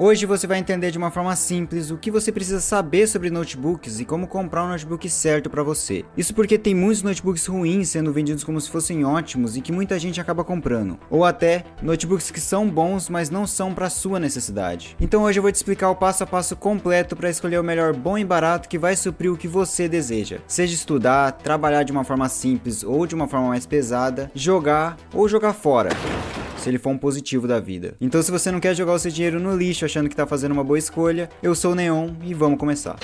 Hoje você vai entender de uma forma simples o que você precisa saber sobre notebooks e como comprar um notebook certo para você. Isso porque tem muitos notebooks ruins sendo vendidos como se fossem ótimos e que muita gente acaba comprando. Ou até notebooks que são bons, mas não são para sua necessidade. Então hoje eu vou te explicar o passo a passo completo para escolher o melhor bom e barato que vai suprir o que você deseja. Seja estudar, trabalhar de uma forma simples ou de uma forma mais pesada, jogar ou jogar fora, se ele for um positivo da vida. Então se você não quer jogar o seu dinheiro no lixo achando que tá fazendo uma boa escolha, eu sou o Neon e vamos começar.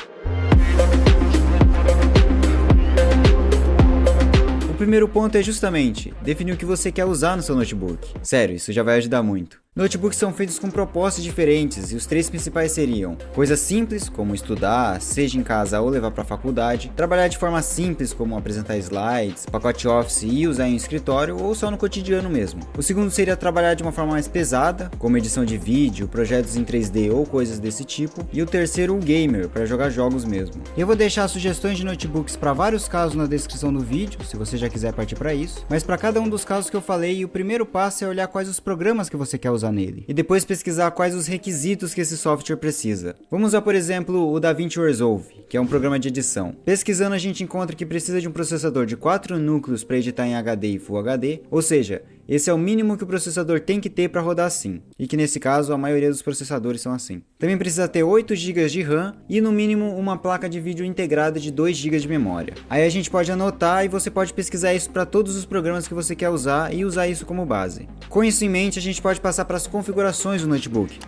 O primeiro ponto é justamente definir o que você quer usar no seu notebook. Sério, isso já vai ajudar muito. Notebooks são feitos com propostas diferentes e os três principais seriam coisas simples, como estudar, seja em casa ou levar para a faculdade, trabalhar de forma simples, como apresentar slides, pacote Office e usar em um escritório ou só no cotidiano mesmo. O segundo seria trabalhar de uma forma mais pesada, como edição de vídeo, projetos em 3D ou coisas desse tipo. E o terceiro, o gamer, para jogar jogos mesmo. Eu vou deixar sugestões de notebooks para vários casos na descrição do vídeo, se você já quiser partir para isso. Mas para cada um dos casos que eu falei, o primeiro passo é olhar quais os programas que você quer usar nele, e depois pesquisar quais os requisitos que esse software precisa. Vamos usar, por exemplo, o DaVinci Resolve, que é um programa de edição. Pesquisando a gente encontra que precisa de um processador de 4 núcleos para editar em HD e Full HD, ou seja, esse é o mínimo que o processador tem que ter para rodar assim, e que nesse caso a maioria dos processadores são assim. Também precisa ter 8 GB de RAM e no mínimo uma placa de vídeo integrada de 2 GB de memória. Aí a gente pode anotar e você pode pesquisar isso para todos os programas que você quer usar e usar isso como base. Com isso em mente, a gente pode passar para as configurações do notebook.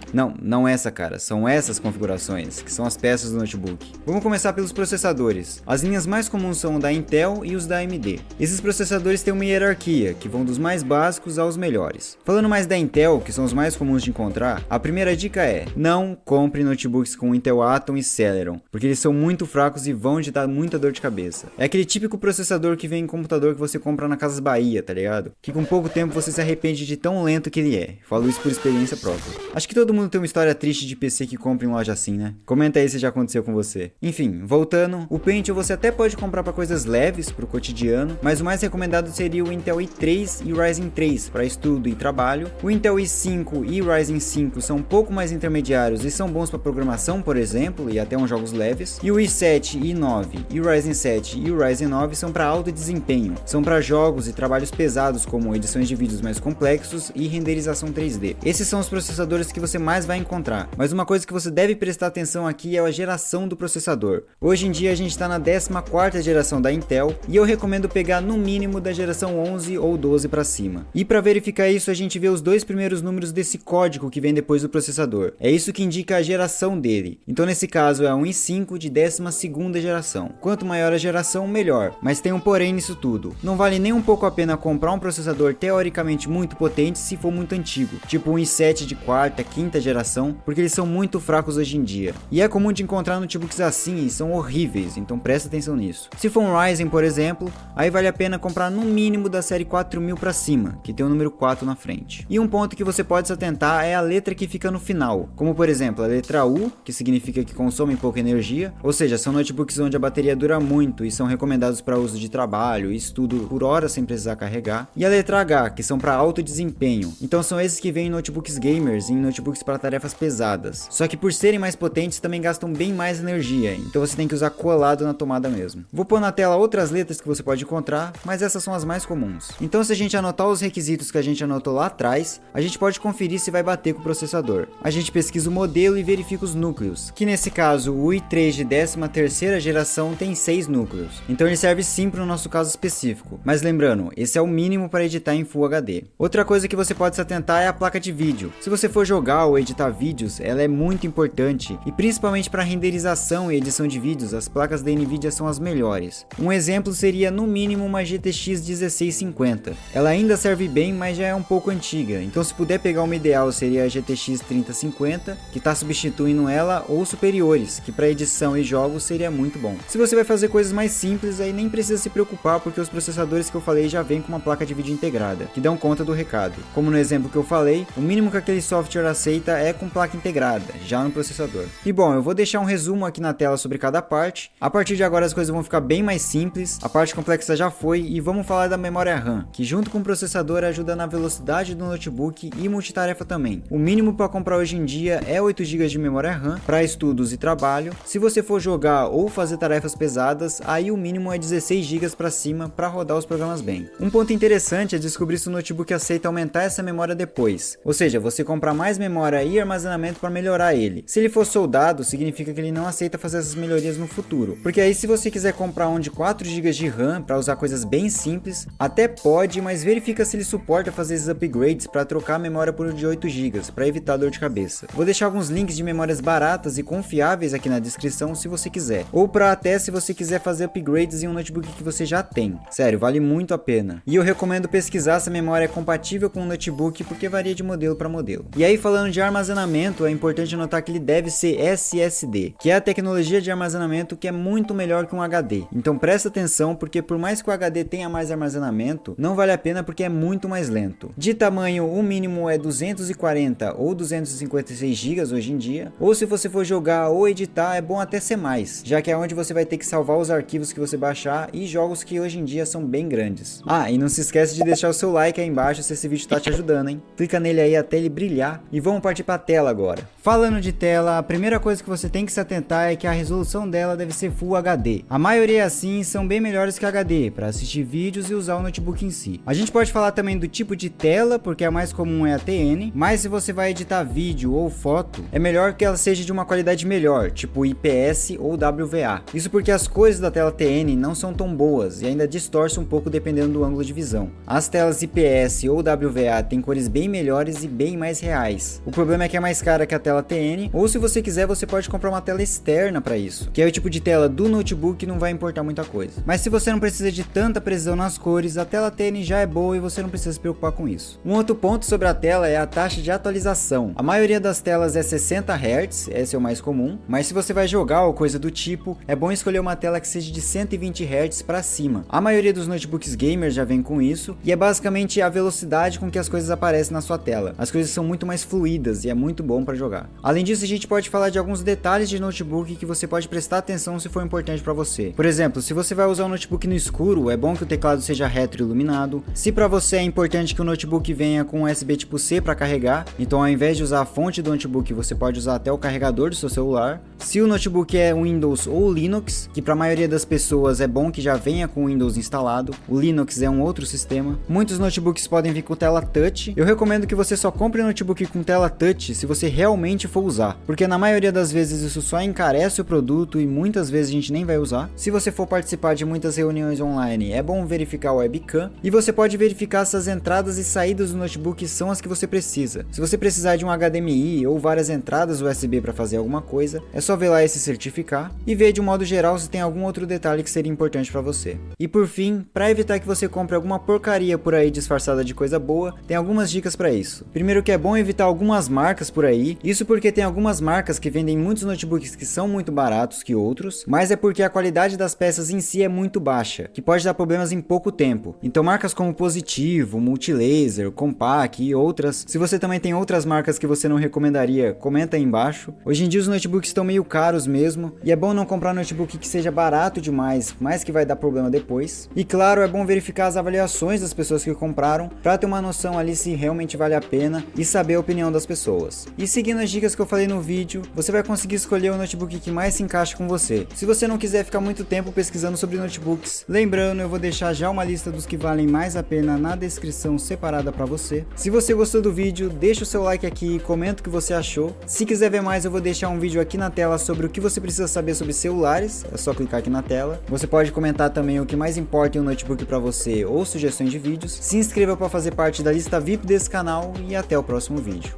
Não essa, cara, são essas configurações, que são as peças do notebook. Vamos começar pelos processadores. As linhas mais comuns são o da Intel e os da AMD. Esses processadores têm uma hierarquia, que vão dos mais básicos aos melhores. Falando mais da Intel, que são os mais comuns de encontrar, a primeira dica é: não compre notebooks com Intel Atom e Celeron, porque eles são muito fracos e vão te dar muita dor de cabeça. É aquele típico processador que vem em computador que você compra na Casas Bahia, tá ligado? Que com pouco tempo você se arrepende de tão lento que ele é. Falo isso por experiência própria. Acho que todo mundo tem uma história triste de PC que compra em loja assim, né? Comenta aí se já aconteceu com você. Enfim, voltando, o Pentium você até pode comprar para coisas leves, pro cotidiano, mas o mais recomendado seria o Intel i3 e o Ryzen 3 para estudo e trabalho. O Intel i5 e o Ryzen 5 são um pouco mais intermediários e são bons para programação, por exemplo, e até uns jogos leves. E o i7, i9 e o Ryzen 7 e o Ryzen 9 são para alto desempenho. São para jogos e trabalhos pesados como edições de vídeos mais complexos e renderização 3D. Esses são os processadores que você mais vai encontrar. Mas uma coisa que você deve prestar atenção aqui é a geração do processador. Hoje em dia a gente está na 14ª geração da Intel e eu recomendo pegar no mínimo da geração 11 ou 12 para cima. E para verificar isso, a gente vê os dois primeiros números desse código que vem depois do processador. É isso que indica a geração dele. Então nesse caso é um i5 de 12ª geração. Quanto maior a geração, melhor. Mas tem um porém nisso tudo. Não vale nem um pouco a pena comprar um processador teoricamente muito potente se for muito antigo, tipo um i7 de 4ª, 5ª geração, porque eles são muito fracos hoje em dia. E é comum de encontrar notebooks assim e são horríveis, então presta atenção nisso. Se for um Ryzen, por exemplo, aí vale a pena comprar no mínimo da série 4000 para cima, que tem o número 4 na frente. E um ponto que você pode se atentar é a letra que fica no final, como por exemplo a letra U, que significa que consomem pouca energia, ou seja, são notebooks onde a bateria dura muito e são recomendados para uso de trabalho e estudo por horas sem precisar carregar, e a letra H, que são para alto desempenho, então são esses que vêm em notebooks gamers e em notebooks para tarefas pesadas, só que por serem mais potentes também gastam bem mais energia, então você tem que usar colado na tomada mesmo. Vou pôr na tela outras letras que você pode encontrar, mas essas são as mais comuns. Então se a gente anotar os requisitos que a gente anotou lá atrás, a gente pode conferir se vai bater com o processador. A gente pesquisa o modelo e verifica os núcleos, que nesse caso o i3 de 13ª geração tem 6 núcleos, então ele serve sim para o nosso caso específico, mas lembrando, esse é o mínimo para editar em Full HD. Outra coisa que você pode se atentar é a placa de vídeo. Se você for jogar ou editar vídeos, ela é muito importante, e principalmente para renderização e edição de vídeos, as placas da Nvidia são as melhores. Um exemplo seria no mínimo uma GTX 1650. Ela ainda serve bem, mas já é um pouco antiga, então se puder pegar uma ideal seria a GTX 3050, que está substituindo ela, ou superiores, que para edição e jogos seria muito bom. Se você vai fazer coisas mais simples, aí nem precisa se preocupar, porque os processadores que eu falei já vêm com uma placa de vídeo integrada, que dão conta do recado. Como no exemplo que eu falei, o mínimo que aquele software aceita é com placa integrada, já no processador. E bom, eu vou deixar um resumo aqui na tela sobre cada parte. A partir de agora as coisas vão ficar bem mais simples, a parte complexa já foi, e vamos falar da memória RAM, que junto com o processador processador ajuda na velocidade do notebook e multitarefa também. O mínimo para comprar hoje em dia é 8 GB de memória RAM para estudos e trabalho. Se você for jogar ou fazer tarefas pesadas, aí o mínimo é 16 GB para cima para rodar os programas bem. Um ponto interessante é descobrir se o notebook aceita aumentar essa memória depois, ou seja, você comprar mais memória e armazenamento para melhorar ele. Se ele for soldado, significa que ele não aceita fazer essas melhorias no futuro, porque aí se você quiser comprar um de 4 GB de RAM para usar coisas bem simples, até pode, mas verifica se ele suporta fazer esses upgrades para trocar a memória por um de 8 GB, para evitar dor de cabeça. Vou deixar alguns links de memórias baratas e confiáveis aqui na descrição se você quiser, ou para até se você quiser fazer upgrades em um notebook que você já tem. Sério, vale muito a pena. E eu recomendo pesquisar se a memória é compatível com o notebook, porque varia de modelo para modelo. E aí, falando de armazenamento, é importante notar que ele deve ser SSD, que é a tecnologia de armazenamento que é muito melhor que um HD. Então presta atenção, porque por mais que o HD tenha mais armazenamento, não vale a pena porque é muito mais lento. De tamanho, o mínimo é 240 ou 256 GB hoje em dia, ou se você for jogar ou editar, é bom até ser mais, já que é onde você vai ter que salvar os arquivos que você baixar e jogos que hoje em dia são bem grandes. Ah, e não se esquece de deixar o seu like aí embaixo se esse vídeo tá te ajudando, hein? Clica nele aí até ele brilhar e vamos partir para a tela agora. Falando de tela, a primeira coisa que você tem que se atentar é que a resolução dela deve ser Full HD. A maioria assim são bem melhores que HD para assistir vídeos e usar o notebook em si. A gente pode falar também do tipo de tela, porque a mais comum é a TN, mas se você vai editar vídeo ou foto, é melhor que ela seja de uma qualidade melhor, tipo IPS ou WVA. Isso porque as cores da tela TN não são tão boas e ainda distorcem um pouco dependendo do ângulo de visão. As telas IPS ou WVA têm cores bem melhores e bem mais reais. O problema é que é mais cara que a tela TN, ou se você quiser você pode comprar uma tela externa para isso, que é o tipo de tela do notebook e não vai importar muita coisa. Mas se você não precisa de tanta precisão nas cores, a tela TN já é boa e você não precisa se preocupar com isso. Um outro ponto sobre a tela é a taxa de atualização. A maioria das telas é 60 Hz, esse é o mais comum, mas se você vai jogar ou coisa do tipo, é bom escolher uma tela que seja de 120 Hz para cima. A maioria dos notebooks gamers já vem com isso, e é basicamente a velocidade com que as coisas aparecem na sua tela. As coisas são muito mais fluídas e é muito bom para jogar. Além disso, a gente pode falar de alguns detalhes de notebook que você pode prestar atenção se for importante para você. Por exemplo, se você vai usar um notebook no escuro, é bom que o teclado seja retroiluminado. Se para você é importante que o notebook venha com USB tipo C para carregar, então ao invés de usar a fonte do notebook, você pode usar até o carregador do seu celular. Se o notebook é Windows ou Linux, que para a maioria das pessoas é bom que já venha com o Windows instalado, o Linux é um outro sistema. Muitos notebooks podem vir com tela touch. Eu recomendo que você só compre notebook com tela touch se você realmente for usar, porque na maioria das vezes isso só encarece o produto e muitas vezes a gente nem vai usar. Se você for participar de muitas reuniões online, é bom verificar o webcam, e você pode verificar se as entradas e saídas do notebook são as que você precisa. Se você precisar de um HDMI ou várias entradas USB para fazer alguma coisa, é só ver lá e se certificar, e ver de um modo geral se tem algum outro detalhe que seria importante para você. E por fim, para evitar que você compre alguma porcaria por aí disfarçada de coisa boa, tem algumas dicas para isso. Primeiro, que é bom evitar algumas marcas por aí, isso porque tem algumas marcas que vendem muitos notebooks que são muito baratos que outros, mas é porque a qualidade das peças em si é muito baixa, que pode dar problemas em pouco tempo. Então marcas como Positivo, Multilaser, Compaq e outras. Se você também tem outras marcas que você não recomendaria, comenta aí embaixo. Hoje em dia os notebooks estão meio caros mesmo, e é bom não comprar notebook que seja barato demais, mas que vai dar problema depois. E claro, é bom verificar as avaliações das pessoas que compraram, para ter uma noção ali se realmente vale a pena e saber a opinião das pessoas. E seguindo as dicas que eu falei no vídeo, você vai conseguir escolher o notebook que mais se encaixa com você. Se você não quiser ficar muito tempo pesquisando sobre notebooks, lembrando, eu vou deixar já uma lista dos que valem mais a pena na descrição separada para você. Se você gostou do vídeo, deixa o seu like aqui e comenta o que você achou. Se quiser ver mais, eu vou deixar um vídeo aqui na tela sobre o que você precisa saber sobre celulares, é só clicar aqui na tela. Você pode comentar também o que mais importa em um notebook para você ou sugestões de vídeos. Se inscreva para fazer parte da lista VIP desse canal e até o próximo vídeo.